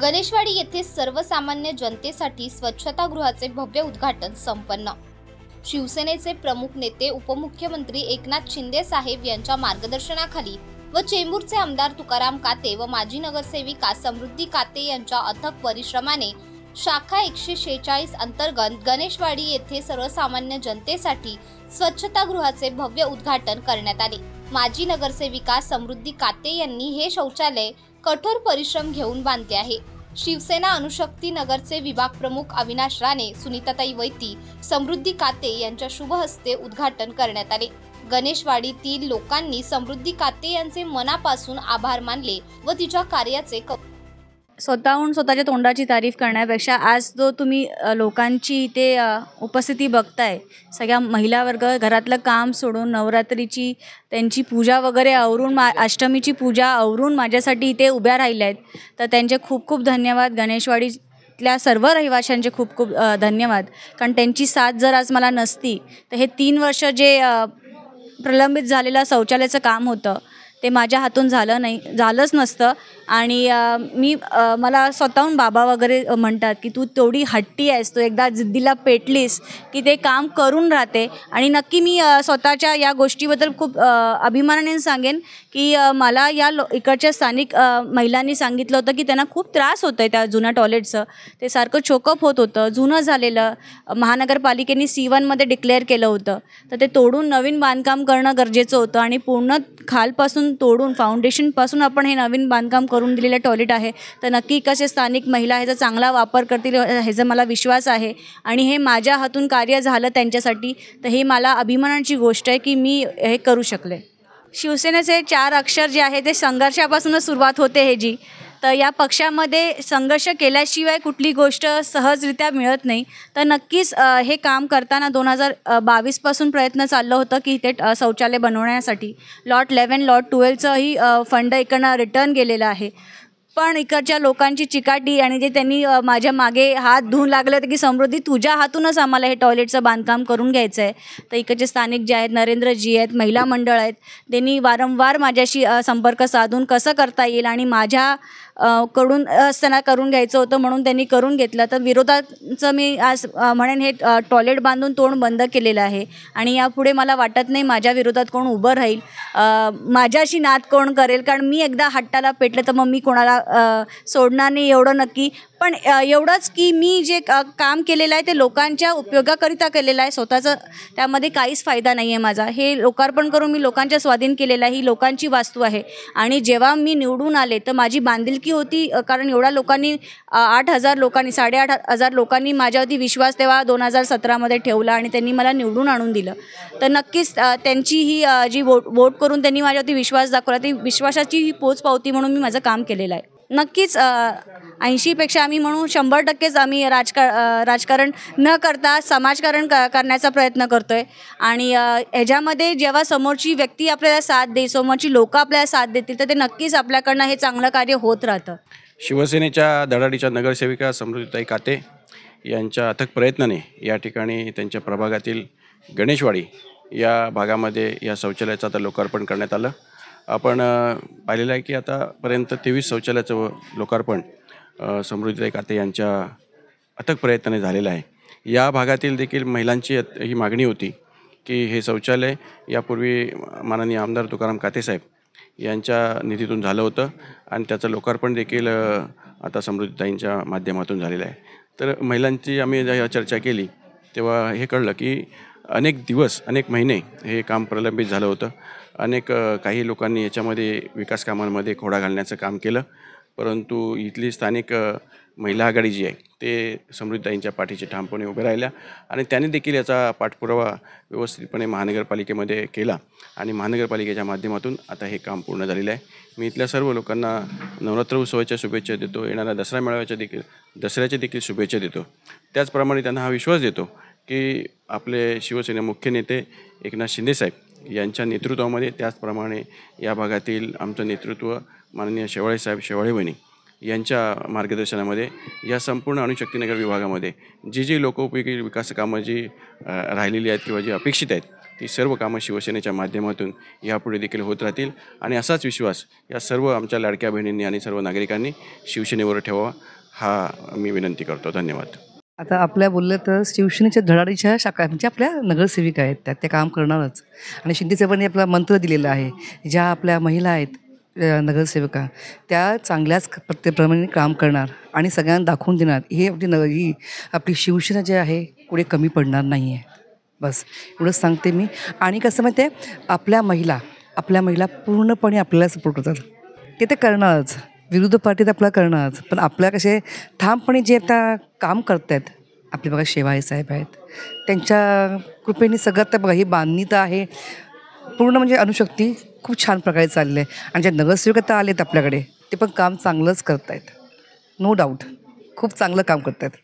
गणेशवाडी येथे सर्वसामान्य जनतेसाठी स्वच्छतागृहाचे भव्य उद्घाटन संपन्न। शिवसेनेचे प्रमुख नेते उपमुख्यमंत्री एकनाथ शिंदे साहेब यांच्या मार्गदर्शनाखाली व चेंबूरचे आमदार तुकाराम काते व माजी नगरसेविका समृद्धी काते यांच्या अथक परिश्रमाने शाखा 146 अंतर्गत गणेशवाडी येथे सर्वसामान्य जनतेसाठी स्वच्छतागृहाचे भव्य उद्घाटन करण्यात आले। माजी नगरसेविका समृद्धी काते यांनी हे शौचालय कठोर परिश्रम घेऊन बांधले आहे। शिवसेना अणुशक्ती नगरचे विभाग प्रमुख अविनाश राणे, सुनीताताई वैती, समृद्धी काते यांच्या शुभ हस्ते उद्घाटन करण्यात आले। गणेशवाडीतील लोकांनी समृद्धी काते यांचे मनापासून आभार मानले व तिच्या कार्याचे स्वतःहून स्वतःच्या तोंडाची तारीफ करण्यापेक्षा आज जो तुम्ही लोकांची इथे उपस्थिती बघताय, सगळ्या महिला वर्ग घरातलं काम सोडून नवरात्रीची त्यांची पूजा वगैरे आवरून अष्टमीची पूजा आवरून माझ्यासाठी इथे उभ्या राहिल्या आहेत, तर त्यांचे खूप खूप धन्यवाद। गणेशवाडीतल्या सर्व रहिवाशांचे खूप खूप धन्यवाद, कारण त्यांची साथ जर आज मला नसती तर हे 3 वर्ष जे प्रलंबित झालेलं शौचालयाचं काम होतं ते माझ्या हातून झालंच नसतं। आणि मला स्वतःहून बाबा वगैरे म्हणतात की तू तेवढी हट्टी आहेस, तू एकदा जिद्दीला पेटलीस की ते काम करून राहते। आणि नक्की मी स्वतःच्या या गोष्टीबद्दल खूप अभिमानाने सांगेन की मला या इकडच्या स्थानिक महिलांनी सांगितलं होतं की त्यांना खूप त्रास होतो आहे त्या जुन्या टॉयलेटचं, ते सारखं चोकअप होत होतं, जुनं झालेलं। महानगरपालिकेने C1 डिक्लेअर केलं होतं, तर ते तोडून नवीन बांधकाम करणं गरजेचं होतं आणि पूर्ण खालपासून तोडून फाउंडेशनपासून आपण हे नवीन बांधकाम करून दिलेलं टॉयलेट आहे। तर नक्की कसे स्थानिक महिला ह्याचा चांगला वापर करतील ह्याचा मला विश्वास आहे आणि हे माझ्या हातून कार्य झालं त्यांच्यासाठी, तर हे मला अभिमानाची गोष्ट आहे की मी हे करू शकले। शिवसेनेचे 4 अक्षर जे आहे ते संघर्षापासूनच सुरुवात होते हे जी, तर या पक्षामध्ये संघर्ष केल्याशिवाय कुठली गोष्ट सहजरित्या मिळत नाही। तर नक्कीच हे काम करताना 2022 पासून प्रयत्न चाललं होतं की इथे शौचालय बनवण्यासाठी लॉट 11 लॉट 12चंही फंड इकडनं रिटर्न गेलेलं आहे, पण इकडच्या लोकांची चिकाटी आणि जे त्यांनी माझ्या मागे हात धुवून लागले होते की समृद्धी तुझ्या हातूनच आम्हाला हे टॉयलेटचं बांधकाम करून घ्यायचं आहे। तर इकडचे स्थानिक जे आहेत, नरेंद्रजी आहेत, महिला मंडळ आहेत, त्यांनी वारंवार माझ्याशी संपर्क साधून कसं करता येईल आणि माझ्या कडून असताना करून घ्यायचं होतं म्हणून त्यांनी करून घेतलं। तर विरोधाचं मी आज म्हणेन हे टॉयलेट बांधून तोंड बंद केलेलं आहे आणि यापुढे मला वाटत नाही माझ्या विरोधात कोण उभं राहील, माझ्याशी नाद कोण करेल, कारण मी एकदा हट्टाला पेटलं तर मग मी कोणाला सोडणार नाही एवढं नक्की। पण एवढंच की मी जे काम केलेलं आहे ते लोकांच्या उपयोगाकरिता केलेलं आहे, स्वतःचं त्यामध्ये काहीच फायदा नाही आहे माझा। हे लोकार्पण करून मी लोकांच्या स्वाधीन केलेलं आहे, ही लोकांची वास्तू आहे। आणि जेव्हा मी निवडून आले तर माझी बांधिलकी होती, कारण एवढ्या लोकांनी 8,000 लोकांनी 8,500 लोकांनी माझ्यावरती विश्वास तेव्हा 2017 ठेवला आणि त्यांनी मला निवडून आणून दिलं। तर नक्कीच त्यांची ही जी वोट करून त्यांनी माझ्यावरती विश्वास दाखवला, ती विश्वासाची ही पोचपावती म्हणून मी माझं काम केलेलं आहे। नक्कीच 80पेक्षा आम्ही म्हणू 100%च आम्ही राजकारण न करता समाजकारण करण्याचा प्रयत्न करतो आहे। आणि ह्याच्यामध्ये जेव्हा समोरची व्यक्ती आपल्याला साथ देईल, समोरची लोकं आपल्याला साथ देतील, तर ते नक्कीच आपल्याकडनं हे चांगलं कार्य होत राहतं। शिवसेनेच्या धडाडीच्या नगरसेविका समृद्धीताई काते यांच्या अथक प्रयत्नाने या ठिकाणी त्यांच्या प्रभागातील गणेशवाडी या भागामध्ये या शौचालयाचं आता लोकार्पण करण्यात आलं। आपण पाहिलेलं आहे की आतापर्यंत 23 शौचालयाचं लोकार्पण समृद्धीताई काते यांच्या अथक प्रयत्नाने झालेलं आहे। या भागातील देखील महिलांची ही मागणी होती की हे शौचालय यापूर्वी माननीय आमदार तुकाराम काते साहेब यांच्या निधीतून झालं होतं आणि त्याचं लोकार्पण देखील आता समृद्धीताईंच्या माध्यमातून झालेलं आहे। तर महिलांची आम्ही जेव्हा चर्चा केली तेव्हा हे कळलं की अनेक दिवस अनेक महिने हे काम प्रलंबित झालं होतं। काही लोकांनी याच्यामध्ये विकास कामांमध्ये खोडा घालण्याचं काम केलं, परंतु इथली स्थानिक महिला आघाडी जी आहे ते समृद्धीताईंच्या पाठीशी ठामपणे उभे राहिल्या आणि त्यांनी देखील याचा पाठपुरावा व्यवस्थितपणे महानगरपालिकेमध्ये केला आणि महानगरपालिकेच्या माध्यमातून आता हे काम पूर्ण झालेलं आहे। मी इथल्या सर्व लोकांना नवरात्र उत्सवाच्या शुभेच्छा देतो, येणाऱ्या दसऱ्याच्या देखील शुभेच्छा देतो। त्याचप्रमाणे त्यांना हा विश्वास देतो की आपले शिवसेना मुख्य नेते एकनाथ शिंदे साहेब यांच्या नेतृत्वामध्ये, त्याचप्रमाणे या भागातील आमचं नेतृत्व माननीय शेवाळे साहेब, शेवाळे वहिनी यांच्या मार्गदर्शनामध्ये या संपूर्ण अणुशक्तीनगर विभागामध्ये जी लोकोपयोगी विकास कामं जी राहिलेली आहेत किंवा जी अपेक्षित आहेत ती सर्व कामं शिवसेनेच्या माध्यमातून यापुढे देखील होत राहतील आणि असाच विश्वास या सर्व आमच्या लाडक्या बहिणींनी आणि सर्व नागरिकांनी शिवसेनेवर ठेवावा हा मी विनंती करतो. धन्यवाद. आता आपल्या बोललं तर शिवसेनेच्या धडाडीच्या शाखा म्हणजे आपल्या नगरसेविका आहेत ते काम करणारच. आणि शिंदेसाहेबांनी आपला मंत्र दिलेला आहे, ज्या आपल्या महिला आहेत नगरसेविका त्या चांगल्याच प्रत्येकप्रमाणे काम करणार आणि सगळ्यांना दाखवून देणार हे ही आपली शिवसेना जे आहे पुढे कमी पडणार नाही आहे. बस एवढंच सांगते मी. आणि कसं माहिती आहे, आपल्या महिला पूर्णपणे आपल्याला सपोर्ट करतात. ते करणारच, विरोध पार्टीत आपला करणारच, पण आपल्या कसे ठामपणे जे आता काम करत आहेत आपले बघा शेवाळे साहेब आहेत, त्यांच्या कृपेने सगळं तर बघा ही बांधणी तर आहे पूर्ण, म्हणजे अणुशक्ती खूप छान प्रकारे चाललं आहे. आणि ज्या नगरसेवक आता आलेत आपल्याकडे ते पण काम चांगलंच करत आहेत, नो डाऊट खूप चांगलं काम करत आहेत.